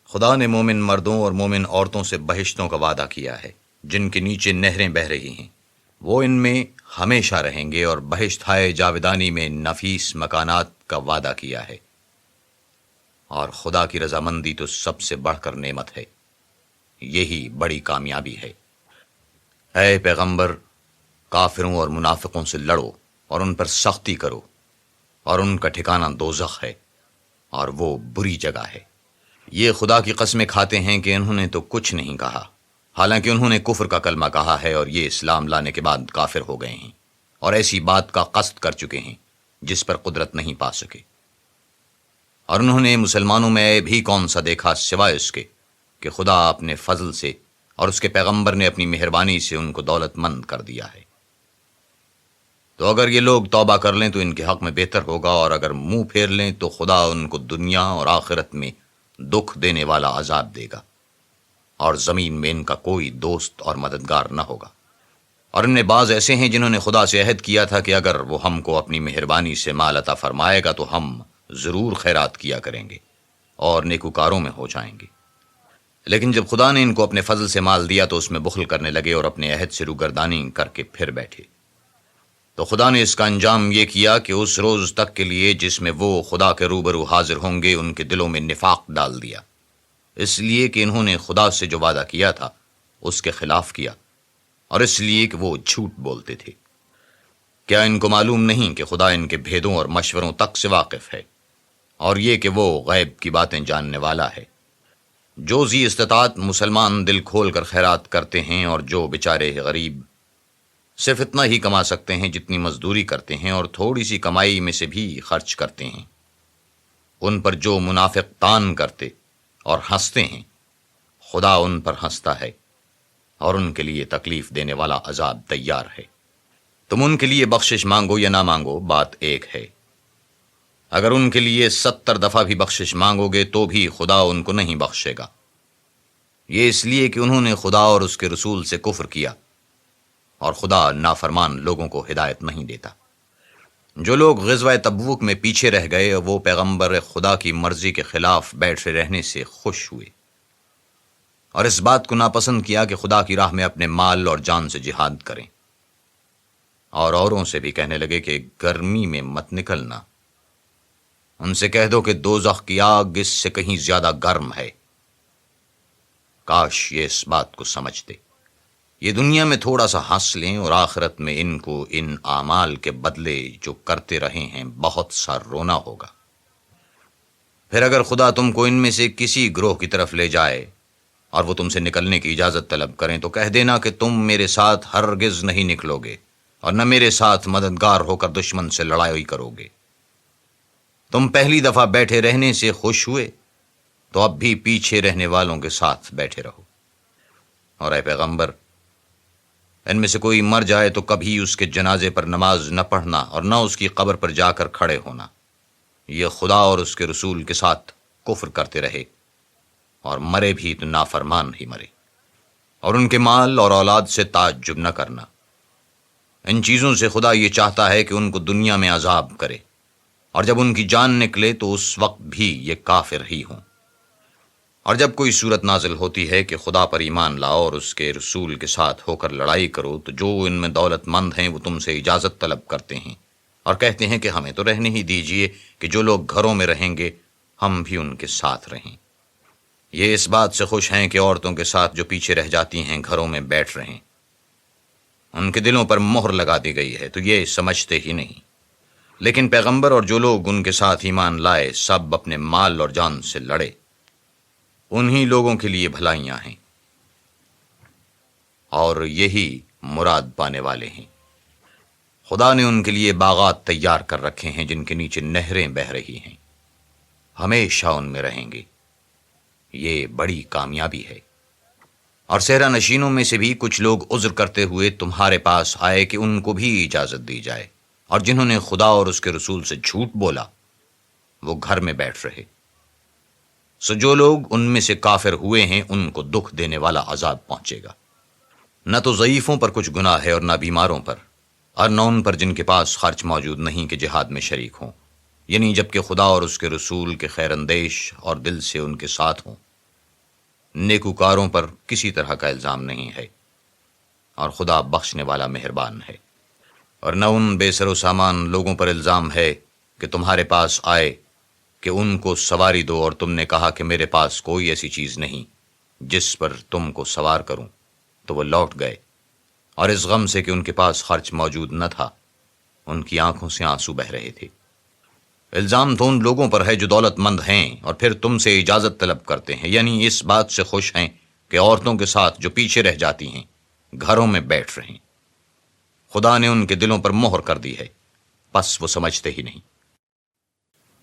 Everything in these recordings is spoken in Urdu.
خدا نے مومن مردوں اور مومن عورتوں سے بہشتوں کا وعدہ کیا ہے جن کے نیچے نہریں بہہ رہی ہیں، وہ ان میں ہمیشہ رہیں گے، اور بہشت ہائے جاودانی میں نفیس مکانات کا وعدہ کیا ہے۔ اور خدا کی رضامندی تو سب سے بڑھ کر نعمت ہے، یہی بڑی کامیابی ہے۔ اے پیغمبر، کافروں اور منافقوں سے لڑو اور ان پر سختی کرو، اور ان کا ٹھکانہ دوزخ ہے، اور وہ بری جگہ ہے۔ یہ خدا کی قسمیں کھاتے ہیں کہ انہوں نے تو کچھ نہیں کہا، حالانکہ انہوں نے کفر کا کلمہ کہا ہے، اور یہ اسلام لانے کے بعد کافر ہو گئے ہیں، اور ایسی بات کا قصد کر چکے ہیں جس پر قدرت نہیں پا سکے۔ اور انہوں نے مسلمانوں میں عیب بھی کون سا دیکھا سوائے اس کے کہ خدا اپنے فضل سے اور اس کے پیغمبر نے اپنی مہربانی سے ان کو دولت مند کر دیا ہے۔ تو اگر یہ لوگ توبہ کر لیں تو ان کے حق میں بہتر ہوگا، اور اگر منہ پھیر لیں تو خدا ان کو دنیا اور آخرت میں دکھ دینے والا عذاب دے گا، اور زمین میں ان کا کوئی دوست اور مددگار نہ ہوگا۔ اور ان میں بعض ایسے ہیں جنہوں نے خدا سے عہد کیا تھا کہ اگر وہ ہم کو اپنی مہربانی سے مال عطا فرمائے گا تو ہم ضرور خیرات کیا کریں گے اور نیکوکاروں میں ہو جائیں گے۔ لیکن جب خدا نے ان کو اپنے فضل سے مال دیا تو اس میں بخل کرنے لگے اور اپنے عہد سے روگردانی کر کے پھر بیٹھے۔ تو خدا نے اس کا انجام یہ کیا کہ اس روز تک کے لیے جس میں وہ خدا کے روبرو حاضر ہوں گے ان کے دلوں میں نفاق ڈال دیا، اس لیے کہ انہوں نے خدا سے جو وعدہ کیا تھا اس کے خلاف کیا، اور اس لیے کہ وہ جھوٹ بولتے تھے۔ کیا ان کو معلوم نہیں کہ خدا ان کے بھیدوں اور مشوروں تک سے واقف ہے، اور یہ کہ وہ غیب کی باتیں جاننے والا ہے؟ جو ذی استطاعت مسلمان دل کھول کر خیرات کرتے ہیں، اور جو بیچارے غریب صرف اتنا ہی کما سکتے ہیں جتنی مزدوری کرتے ہیں، اور تھوڑی سی کمائی میں سے بھی خرچ کرتے ہیں، ان پر جو منافق تان کرتے اور ہنستے ہیں، خدا ان پر ہنستا ہے، اور ان کے لیے تکلیف دینے والا عذاب تیار ہے۔ تم ان کے لیے بخشش مانگو یا نہ مانگو، بات ایک ہے۔ اگر ان کے لیے 70 دفعہ بھی بخشش مانگو گے تو بھی خدا ان کو نہیں بخشے گا، یہ اس لیے کہ انہوں نے خدا اور اس کے رسول سے کفر کیا، اور خدا نافرمان لوگوں کو ہدایت نہیں دیتا۔ جو لوگ غزوہ تبوک میں پیچھے رہ گئے وہ پیغمبر خدا کی مرضی کے خلاف بیٹھے رہنے سے خوش ہوئے، اور اس بات کو ناپسند کیا کہ خدا کی راہ میں اپنے مال اور جان سے جہاد کریں، اور اوروں سے بھی کہنے لگے کہ گرمی میں مت نکلنا، ان سے کہہ دو کہ دوزخ کی آگ اس سے کہیں زیادہ گرم ہے۔ کاش یہ اس بات کو سمجھتے، یہ دنیا میں تھوڑا سا ہنس لیں، اور آخرت میں ان کو ان اعمال کے بدلے جو کرتے رہے ہیں بہت سا رونا ہوگا۔ پھر اگر خدا تم کو ان میں سے کسی گروہ کی طرف لے جائے اور وہ تم سے نکلنے کی اجازت طلب کریں تو کہہ دینا کہ تم میرے ساتھ ہرگز نہیں نکلو گے، اور نہ میرے ساتھ مددگار ہو کر دشمن سے لڑائی کرو گے۔ تم پہلی دفعہ بیٹھے رہنے سے خوش ہوئے تو اب بھی پیچھے رہنے والوں کے ساتھ بیٹھے رہو۔ اور اے پیغمبر، ان میں سے کوئی مر جائے تو کبھی اس کے جنازے پر نماز نہ پڑھنا اور نہ اس کی قبر پر جا کر کھڑے ہونا، یہ خدا اور اس کے رسول کے ساتھ کفر کرتے رہے، اور مرے بھی تو نافرمان ہی مرے۔ اور ان کے مال اور اولاد سے تعجب نہ کرنا، ان چیزوں سے خدا یہ چاہتا ہے کہ ان کو دنیا میں عذاب کرے، اور جب ان کی جان نکلے تو اس وقت بھی یہ کافر ہی ہوں۔ اور جب کوئی صورت نازل ہوتی ہے کہ خدا پر ایمان لاؤ اور اس کے رسول کے ساتھ ہو کر لڑائی کرو، تو جو ان میں دولت مند ہیں وہ تم سے اجازت طلب کرتے ہیں اور کہتے ہیں کہ ہمیں تو رہنے ہی دیجئے کہ جو لوگ گھروں میں رہیں گے ہم بھی ان کے ساتھ رہیں۔ یہ اس بات سے خوش ہیں کہ عورتوں کے ساتھ جو پیچھے رہ جاتی ہیں گھروں میں بیٹھ رہیں، ان کے دلوں پر مہر لگا دی گئی ہے تو یہ سمجھتے ہی نہیں۔ لیکن پیغمبر اور جو لوگ ان کے ساتھ ایمان لائے سب اپنے مال اور جان سے لڑے، انہی لوگوں کے لیے بھلائیاں ہیں، اور یہی مراد پانے والے ہیں۔ خدا نے ان کے لیے باغات تیار کر رکھے ہیں جن کے نیچے نہریں بہہ رہی ہیں، ہمیشہ ان میں رہیں گے، یہ بڑی کامیابی ہے۔ اور صحرا نشینوں میں سے بھی کچھ لوگ عذر کرتے ہوئے تمہارے پاس آئے کہ ان کو بھی اجازت دی جائے، اور جنہوں نے خدا اور اس کے رسول سے جھوٹ بولا وہ گھر میں بیٹھ رہے۔ سو جو لوگ ان میں سے کافر ہوئے ہیں ان کو دکھ دینے والا عذاب پہنچے گا، نہ تو ضعیفوں پر کچھ گناہ ہے اور نہ بیماروں پر، اور نہ ان پر جن کے پاس خرچ موجود نہیں کہ جہاد میں شریک ہوں، یعنی جبکہ خدا اور اس کے رسول کے خیر اندیش اور دل سے ان کے ساتھ ہوں۔ نیکوکاروں پر کسی طرح کا الزام نہیں ہے، اور خدا بخشنے والا مہربان ہے۔ اور نہ ان بے سر و سامان لوگوں پر الزام ہے کہ تمہارے پاس آئے کہ ان کو سواری دو، اور تم نے کہا کہ میرے پاس کوئی ایسی چیز نہیں جس پر تم کو سوار کروں، تو وہ لوٹ گئے، اور اس غم سے کہ ان کے پاس خرچ موجود نہ تھا ان کی آنکھوں سے آنسو بہہ رہے تھے۔ الزام تو ان لوگوں پر ہے جو دولت مند ہیں اور پھر تم سے اجازت طلب کرتے ہیں، یعنی اس بات سے خوش ہیں کہ عورتوں کے ساتھ جو پیچھے رہ جاتی ہیں گھروں میں بیٹھ رہیں۔ خدا نے ان کے دلوں پر مہر کر دی ہے، پس وہ سمجھتے ہی نہیں۔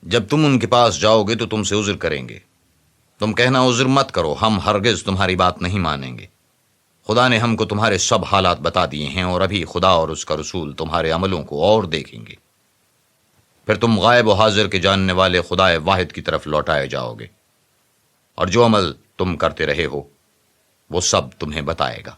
جب تم ان کے پاس جاؤ گے تو تم سے عذر کریں گے، تم کہنا عذر مت کرو، ہم ہرگز تمہاری بات نہیں مانیں گے۔ خدا نے ہم کو تمہارے سب حالات بتا دیے ہیں، اور ابھی خدا اور اس کا رسول تمہارے عملوں کو اور دیکھیں گے۔ پھر تم غائب و حاضر کے جاننے والے خدا واحد کی طرف لوٹائے جاؤ گے، اور جو عمل تم کرتے رہے ہو وہ سب تمہیں بتائے گا۔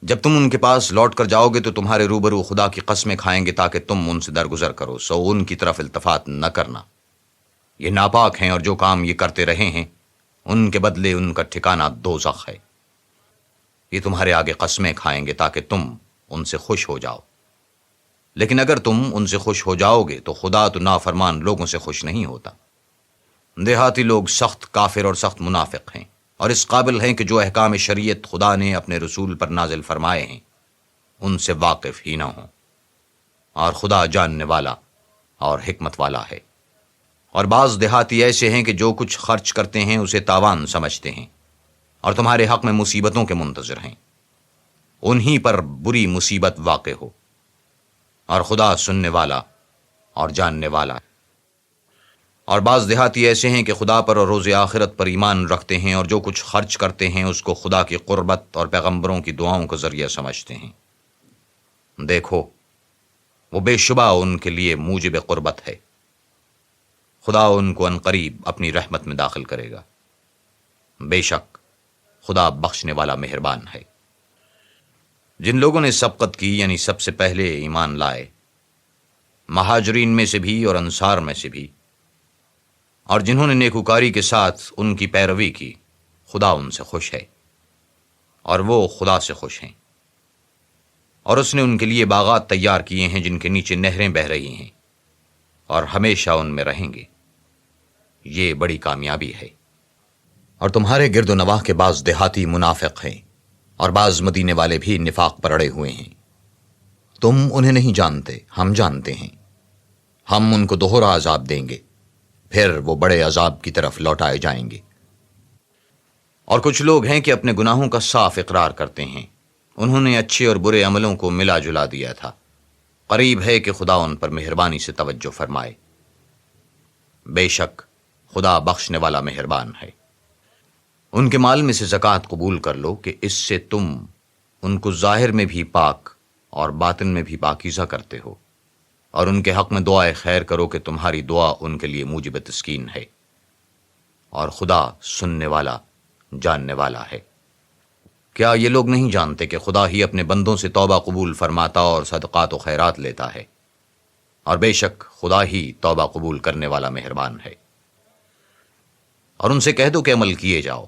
جب تم ان کے پاس لوٹ کر جاؤ گے تو تمہارے روبرو خدا کی قسمیں کھائیں گے تاکہ تم ان سے درگزر کرو، سو ان کی طرف التفات نہ کرنا۔ یہ ناپاک ہیں، اور جو کام یہ کرتے رہے ہیں ان کے بدلے ان کا ٹھکانہ دوزخ ہے۔ یہ تمہارے آگے قسمیں کھائیں گے تاکہ تم ان سے خوش ہو جاؤ، لیکن اگر تم ان سے خوش ہو جاؤ گے تو خدا تو نافرمان لوگوں سے خوش نہیں ہوتا۔ دیہاتی لوگ سخت کافر اور سخت منافق ہیں، اور اس قابل ہیں کہ جو احکام شریعت خدا نے اپنے رسول پر نازل فرمائے ہیں ان سے واقف ہی نہ ہوں، اور خدا جاننے والا اور حکمت والا ہے۔ اور بعض دیہاتی ایسے ہیں کہ جو کچھ خرچ کرتے ہیں اسے تاوان سمجھتے ہیں، اور تمہارے حق میں مصیبتوں کے منتظر ہیں، انہی پر بری مصیبت واقع ہو، اور خدا سننے والا اور جاننے والا ہے۔ اور بعض دیہاتی ایسے ہیں کہ خدا پر اور روز آخرت پر ایمان رکھتے ہیں، اور جو کچھ خرچ کرتے ہیں اس کو خدا کی قربت اور پیغمبروں کی دعاؤں کا ذریعہ سمجھتے ہیں۔ دیکھو، وہ بے شبہ ان کے لیے موجب قربت ہے، خدا ان کو عنقریب اپنی رحمت میں داخل کرے گا۔ بے شک خدا بخشنے والا مہربان ہے۔ جن لوگوں نے سبقت کی، یعنی سب سے پہلے ایمان لائے، مہاجرین میں سے بھی اور انصار میں سے بھی، اور جنہوں نے نیکوکاری کے ساتھ ان کی پیروی کی، خدا ان سے خوش ہے، اور وہ خدا سے خوش ہیں۔ اور اس نے ان کے لیے باغات تیار کیے ہیں جن کے نیچے نہریں بہہ رہی ہیں، اور ہمیشہ ان میں رہیں گے۔ یہ بڑی کامیابی ہے۔ اور تمہارے گرد و نواح کے بعض دیہاتی منافق ہیں، اور بعض مدینے والے بھی نفاق پر اڑے ہوئے ہیں۔ تم انہیں نہیں جانتے، ہم جانتے ہیں۔ ہم ان کو دوہرا عذاب دیں گے، پھر وہ بڑے عذاب کی طرف لوٹائے جائیں گے۔ اور کچھ لوگ ہیں کہ اپنے گناہوں کا صاف اقرار کرتے ہیں، انہوں نے اچھے اور برے عملوں کو ملا جلا دیا تھا، قریب ہے کہ خدا ان پر مہربانی سے توجہ فرمائے۔ بے شک خدا بخشنے والا مہربان ہے۔ ان کے مال میں سے زکوٰۃ قبول کر لو کہ اس سے تم ان کو ظاہر میں بھی پاک اور باطن میں بھی پاکیزہ کرتے ہو، اور ان کے حق میں دعائے خیر کرو کہ تمہاری دعا ان کے لیے موجب تسکین ہے، اور خدا سننے والا جاننے والا ہے۔ کیا یہ لوگ نہیں جانتے کہ خدا ہی اپنے بندوں سے توبہ قبول فرماتا اور صدقات و خیرات لیتا ہے، اور بے شک خدا ہی توبہ قبول کرنے والا مہربان ہے۔ اور ان سے کہہ دو کہ عمل کیے جاؤ،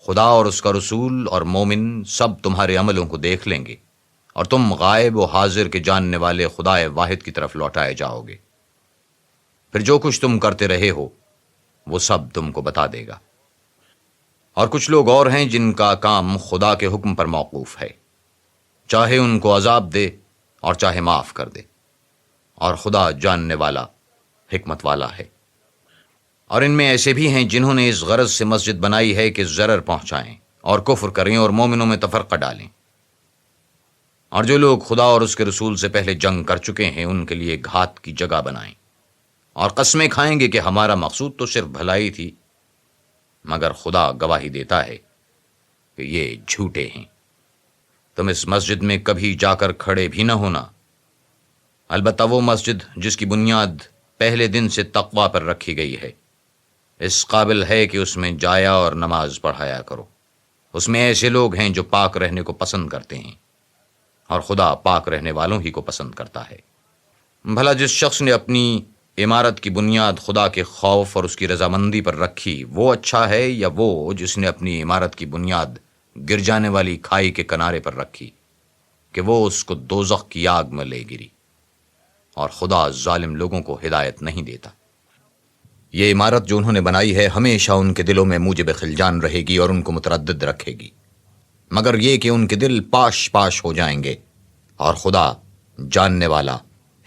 خدا اور اس کا رسول اور مومن سب تمہارے عملوں کو دیکھ لیں گے، اور تم غائب و حاضر کے جاننے والے خدا واحد کی طرف لوٹائے جاؤ گے۔ پھر جو کچھ تم کرتے رہے ہو وہ سب تم کو بتا دے گا۔ اور کچھ لوگ اور ہیں جن کا کام خدا کے حکم پر موقوف ہے، چاہے ان کو عذاب دے اور چاہے معاف کر دے، اور خدا جاننے والا حکمت والا ہے۔ اور ان میں ایسے بھی ہیں جنہوں نے اس غرض سے مسجد بنائی ہے کہ ضرر پہنچائیں اور کفر کریں اور مومنوں میں تفرقہ ڈالیں۔ اور جو لوگ خدا اور اس کے رسول سے پہلے جنگ کر چکے ہیں ان کے لیے گھات کی جگہ بنائیں، اور قسمیں کھائیں گے کہ ہمارا مقصود تو صرف بھلائی تھی، مگر خدا گواہی دیتا ہے کہ یہ جھوٹے ہیں۔ تم اس مسجد میں کبھی جا کر کھڑے بھی نہ ہونا، البتہ وہ مسجد جس کی بنیاد پہلے دن سے تقوی پر رکھی گئی ہے، اس قابل ہے کہ اس میں جایا اور نماز پڑھایا کرو۔ اس میں ایسے لوگ ہیں جو پاک رہنے کو پسند کرتے ہیں، اور خدا پاک رہنے والوں ہی کو پسند کرتا ہے۔ بھلا جس شخص نے اپنی عمارت کی بنیاد خدا کے خوف اور اس کی رضامندی پر رکھی، وہ اچھا ہے یا وہ جس نے اپنی عمارت کی بنیاد گر جانے والی کھائی کے کنارے پر رکھی کہ وہ اس کو دوزخ کی آگ میں لے گری؟ اور خدا ظالم لوگوں کو ہدایت نہیں دیتا۔ یہ عمارت جو انہوں نے بنائی ہے ہمیشہ ان کے دلوں میں موجب خلجان رہے گی اور ان کو متردد رکھے گی، مگر یہ کہ ان کے دل پاش پاش ہو جائیں گے، اور خدا جاننے والا،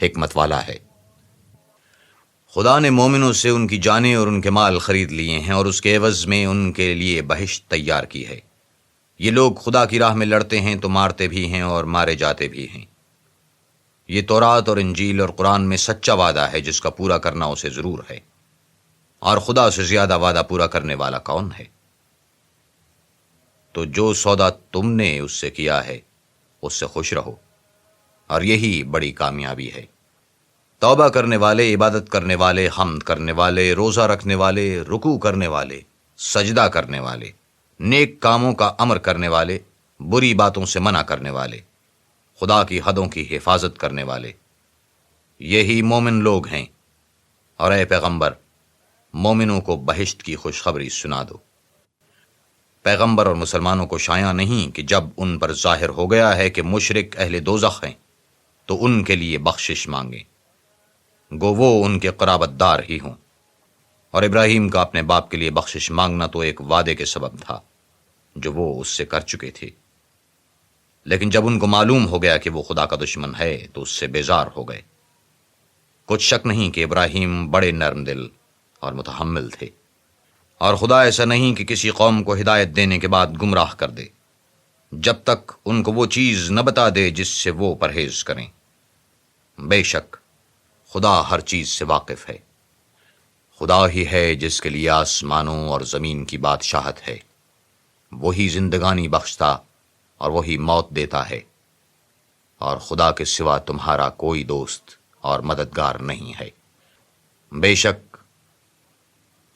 حکمت والا ہے۔ خدا نے مومنوں سے ان کی جانیں اور ان کے مال خرید لیے ہیں، اور اس کے عوض میں ان کے لیے بہشت تیار کی ہے۔ یہ لوگ خدا کی راہ میں لڑتے ہیں تو مارتے بھی ہیں اور مارے جاتے بھی ہیں۔ یہ تورات اور انجیل اور قرآن میں سچا وعدہ ہے جس کا پورا کرنا اسے ضرور ہے، اور خدا سے زیادہ وعدہ پورا کرنے والا کون ہے؟ تو جو سودا تم نے اس سے کیا ہے اس سے خوش رہو، اور یہی بڑی کامیابی ہے۔ توبہ کرنے والے، عبادت کرنے والے، حمد کرنے والے، روزہ رکھنے والے، رکوع کرنے والے، سجدہ کرنے والے، نیک کاموں کا امر کرنے والے، بری باتوں سے منع کرنے والے، خدا کی حدوں کی حفاظت کرنے والے، یہی مومن لوگ ہیں۔ اور اے پیغمبر، مومنوں کو بہشت کی خوشخبری سنا دو۔ پیغمبر اور مسلمانوں کو شایع نہیں کہ جب ان پر ظاہر ہو گیا ہے کہ مشرک اہل دوزخ ہیں تو ان کے لیے بخشش مانگیں، گو وہ ان کے قرابت دار ہی ہوں۔ اور ابراہیم کا اپنے باپ کے لیے بخشش مانگنا تو ایک وعدے کے سبب تھا جو وہ اس سے کر چکے تھے، لیکن جب ان کو معلوم ہو گیا کہ وہ خدا کا دشمن ہے تو اس سے بیزار ہو گئے۔ کچھ شک نہیں کہ ابراہیم بڑے نرم دل اور متحمل تھے، اور خدا ایسا نہیں کہ کسی قوم کو ہدایت دینے کے بعد گمراہ کر دے جب تک ان کو وہ چیز نہ بتا دے جس سے وہ پرہیز کریں۔ بے شک خدا ہر چیز سے واقف ہے۔ خدا ہی ہے جس کے لیے آسمانوں اور زمین کی بادشاہت ہے، وہی زندگانی بخشتا اور وہی موت دیتا ہے، اور خدا کے سوا تمہارا کوئی دوست اور مددگار نہیں ہے۔ بے شک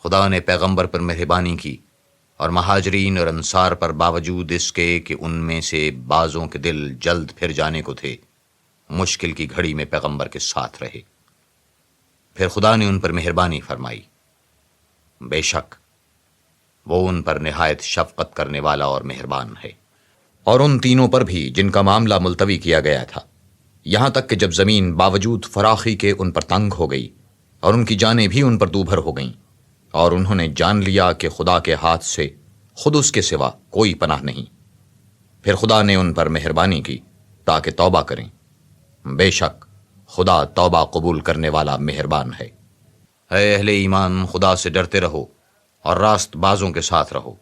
خدا نے پیغمبر پر مہربانی کی اور مہاجرین اور انصار پر باوجود اس کے کہ ان میں سے بعضوں کے دل جلد پھر جانے کو تھے، مشکل کی گھڑی میں پیغمبر کے ساتھ رہے۔ پھر خدا نے ان پر مہربانی فرمائی، بے شک وہ ان پر نہایت شفقت کرنے والا اور مہربان ہے۔ اور ان تینوں پر بھی جن کا معاملہ ملتوی کیا گیا تھا، یہاں تک کہ جب زمین باوجود فراخی کے ان پر تنگ ہو گئی اور ان کی جانیں بھی ان پر دوبھر ہو گئیں، اور انہوں نے جان لیا کہ خدا کے ہاتھ سے خود اس کے سوا کوئی پناہ نہیں، پھر خدا نے ان پر مہربانی کی تاکہ توبہ کریں۔ بے شک خدا توبہ قبول کرنے والا مہربان ہے۔ اے اہل ایمان، خدا سے ڈرتے رہو اور راست بازوں کے ساتھ رہو۔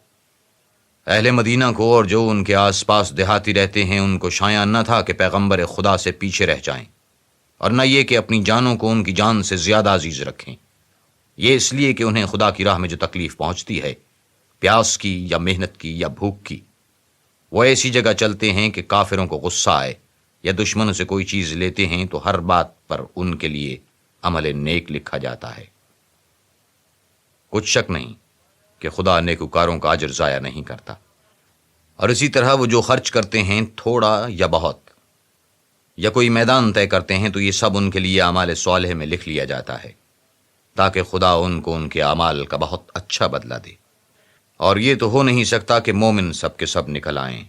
اہل مدینہ کو اور جو ان کے آس پاس دیہاتی رہتے ہیں ان کو شایع نہ تھا کہ پیغمبر خدا سے پیچھے رہ جائیں، اور نہ یہ کہ اپنی جانوں کو ان کی جان سے زیادہ عزیز رکھیں۔ یہ اس لیے کہ انہیں خدا کی راہ میں جو تکلیف پہنچتی ہے، پیاس کی یا محنت کی یا بھوک کی، وہ ایسی جگہ چلتے ہیں کہ کافروں کو غصہ آئے، یا دشمنوں سے کوئی چیز لیتے ہیں تو ہر بات پر ان کے لیے عمل نیک لکھا جاتا ہے۔ کچھ شک نہیں کہ خدا نیکوکاروں کا اجر ضائع نہیں کرتا۔ اور اسی طرح وہ جو خرچ کرتے ہیں تھوڑا یا بہت، یا کوئی میدان طے کرتے ہیں، تو یہ سب ان کے لیے اعمال صالح میں لکھ لیا جاتا ہے، تاکہ خدا ان کو ان کے اعمال کا بہت اچھا بدلہ دے۔ اور یہ تو ہو نہیں سکتا کہ مومن سب کے سب نکل آئیں،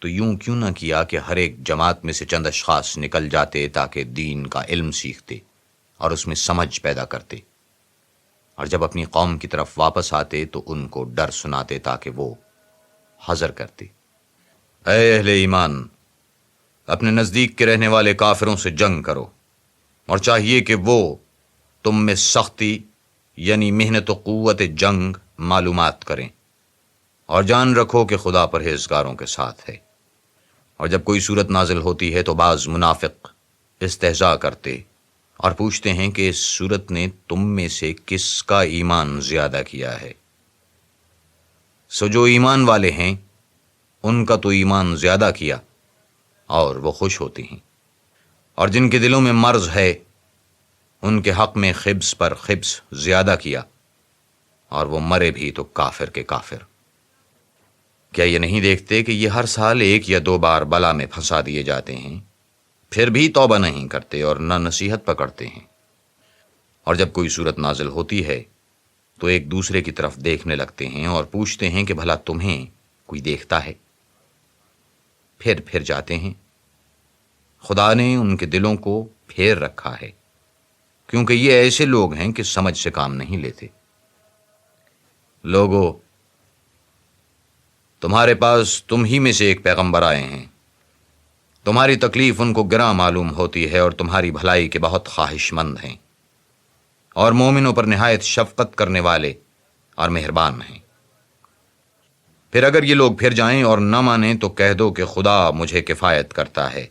تو یوں کیوں نہ کیا کہ ہر ایک جماعت میں سے چند اشخاص نکل جاتے تاکہ دین کا علم سیکھتے اور اس میں سمجھ پیدا کرتے، اور جب اپنی قوم کی طرف واپس آتے تو ان کو ڈر سناتے تاکہ وہ حذر کرتے۔ اے اہل ایمان، اپنے نزدیک کے رہنے والے کافروں سے جنگ کرو، اور چاہیے کہ وہ تم میں سختی یعنی محنت و قوت جنگ معلومات کریں، اور جان رکھو کہ خدا پرہیزگاروں کے ساتھ ہے۔ اور جب کوئی صورت نازل ہوتی ہے تو بعض منافق استہزاء کرتے اور پوچھتے ہیں کہ اس صورت نے تم میں سے کس کا ایمان زیادہ کیا ہے؟ سو جو ایمان والے ہیں ان کا تو ایمان زیادہ کیا اور وہ خوش ہوتے ہیں، اور جن کے دلوں میں مرض ہے ان کے حق میں خبث پر خبث زیادہ کیا، اور وہ مرے بھی تو کافر کے کافر۔ کیا یہ نہیں دیکھتے کہ یہ ہر سال 1 یا 2 بار بلا میں پھنسا دیے جاتے ہیں، پھر بھی توبہ نہیں کرتے اور نہ نصیحت پکڑتے ہیں؟ اور جب کوئی صورت نازل ہوتی ہے تو ایک دوسرے کی طرف دیکھنے لگتے ہیں اور پوچھتے ہیں کہ بھلا تمہیں کوئی دیکھتا ہے؟ پھر جاتے ہیں۔ خدا نے ان کے دلوں کو پھیر رکھا ہے، کیونکہ یہ ایسے لوگ ہیں کہ سمجھ سے کام نہیں لیتے۔ لوگو، تمہارے پاس تم ہی میں سے ایک پیغمبر آئے ہیں، تمہاری تکلیف ان کو گراں معلوم ہوتی ہے اور تمہاری بھلائی کے بہت خواہش مند ہیں، اور مومنوں پر نہایت شفقت کرنے والے اور مہربان ہیں۔ پھر اگر یہ لوگ پھر جائیں اور نہ مانیں تو کہہ دو کہ خدا مجھے کفایت کرتا ہے،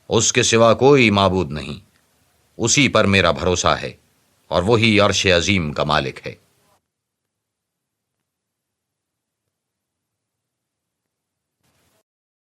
اس کے سوا کوئی معبود نہیں، اسی پر میرا بھروسہ ہے اور وہی عرش عظیم کا مالک ہے۔